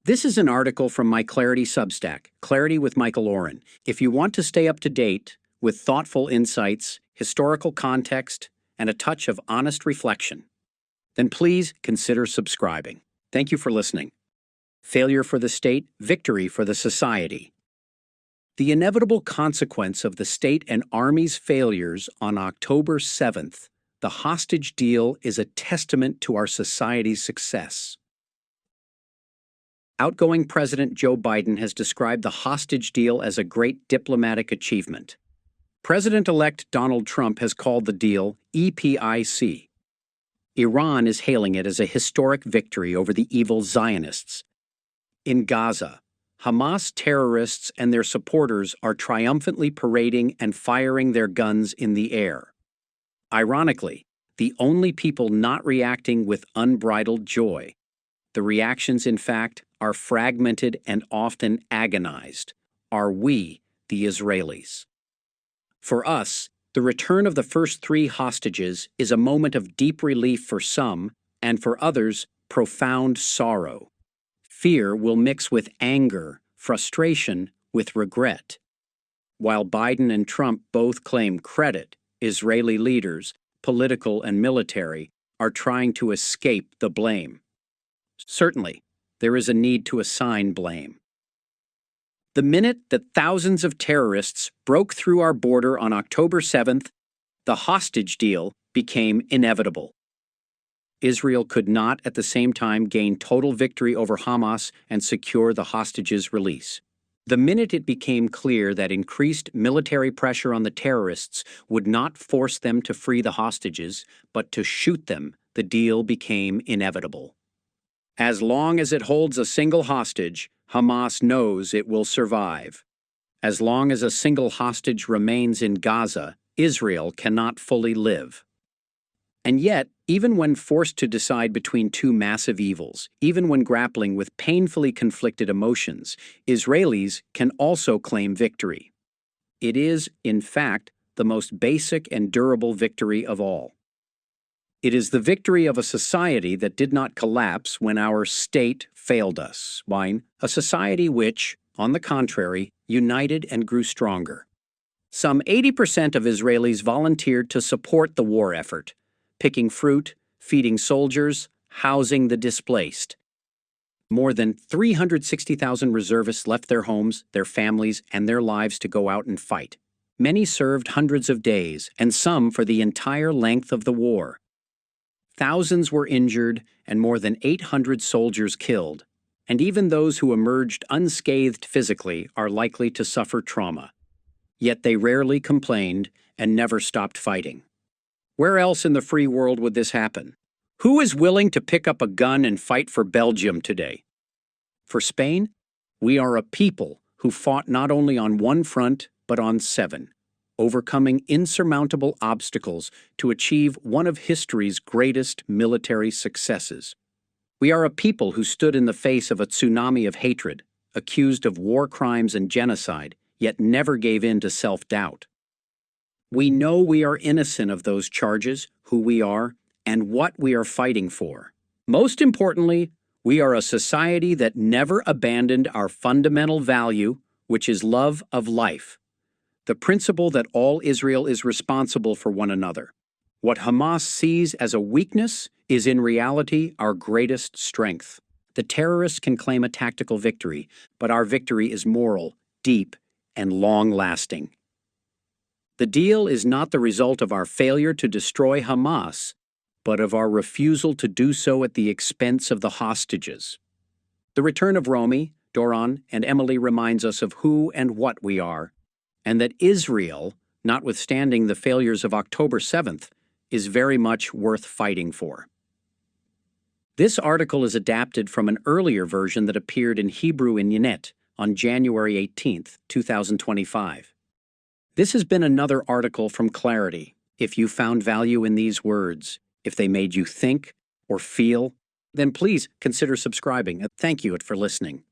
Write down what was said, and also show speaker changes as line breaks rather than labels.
This is an article from my Clarity Substack, Clarity with Michael Oren. If you want to stay up to date with thoughtful insights, historical context, and a touch of honest reflection, then please consider subscribing. Thank you for listening. Failure for the state, victory for the society. The inevitable consequence of the state and Army's failures on October 7th, the hostage deal, is a testament to our society's success. Outgoing President Joe Biden has described the hostage deal as a great diplomatic achievement. President-elect Donald Trump has called the deal EPIC. Iran is hailing it as a historic victory over the evil Zionists. In Gaza, Hamas terrorists and their supporters are triumphantly parading and firing their guns in the air. Ironically, the only people not reacting with unbridled joy. The reactions, in fact, are fragmented and often agonized, are we, the Israelis. For us, the return of the first 3 hostages is a moment of deep relief for some, and for others, profound sorrow. Fear will mix with anger, frustration with regret. While Biden and Trump both claim credit, Israeli leaders, political and military, are trying to escape the blame. Certainly, there is a need to assign blame. The minute that thousands of terrorists broke through our border on October 7th, the hostage deal became inevitable. Israel could not at the same time gain total victory over Hamas and secure the hostages' release. The minute it became clear that increased military pressure on the terrorists would not force them to free the hostages, but to shoot them, the deal became inevitable. As long as it holds a single hostage, Hamas knows it will survive. As long as a single hostage remains in Gaza, Israel cannot fully live. And yet, even when forced to decide between 2 massive evils, even when grappling with painfully conflicted emotions, Israelis can also claim victory. It is, in fact, the most basic and durable victory of all. It is the victory of a society that did not collapse when our state failed us, a society which, on the contrary, united and grew stronger. Some 80% of Israelis volunteered to support the war effort, picking fruit, feeding soldiers, housing the displaced. More than 360,000 reservists left their homes, their families, and their lives to go out and fight. Many served hundreds of days, and some for the entire length of the war. Thousands were injured and more than 800 soldiers killed, and even those who emerged unscathed physically are likely to suffer trauma. Yet they rarely complained and never stopped fighting. Where else in the free world would this happen? Who is willing to pick up a gun and fight for Belgium today? For Spain, we are a people who fought not only on one front, but on 7. Overcoming insurmountable obstacles to achieve one of history's greatest military successes. We are a people who stood in the face of a tsunami of hatred, accused of war crimes and genocide, yet never gave in to self-doubt. We know we are innocent of those charges, who we are, and what we are fighting for. Most importantly, we are a society that never abandoned our fundamental value, which is love of life. The principle that all Israel is responsible for one another. What Hamas sees as a weakness is in reality our greatest strength. The terrorists can claim a tactical victory, but our victory is moral, deep, and long-lasting. The deal is not the result of our failure to destroy Hamas, but of our refusal to do so at the expense of the hostages. The return of Romy, Doron, and Emily reminds us of who and what we are, and that Israel, notwithstanding the failures of October 7th, is very much worth fighting for. This article is adapted from an earlier version that appeared in Hebrew in Ynet on January 18, 2025. This has been another article from Clarity. If you found value in these words, if they made you think or feel, then please consider subscribing. Thank you for listening.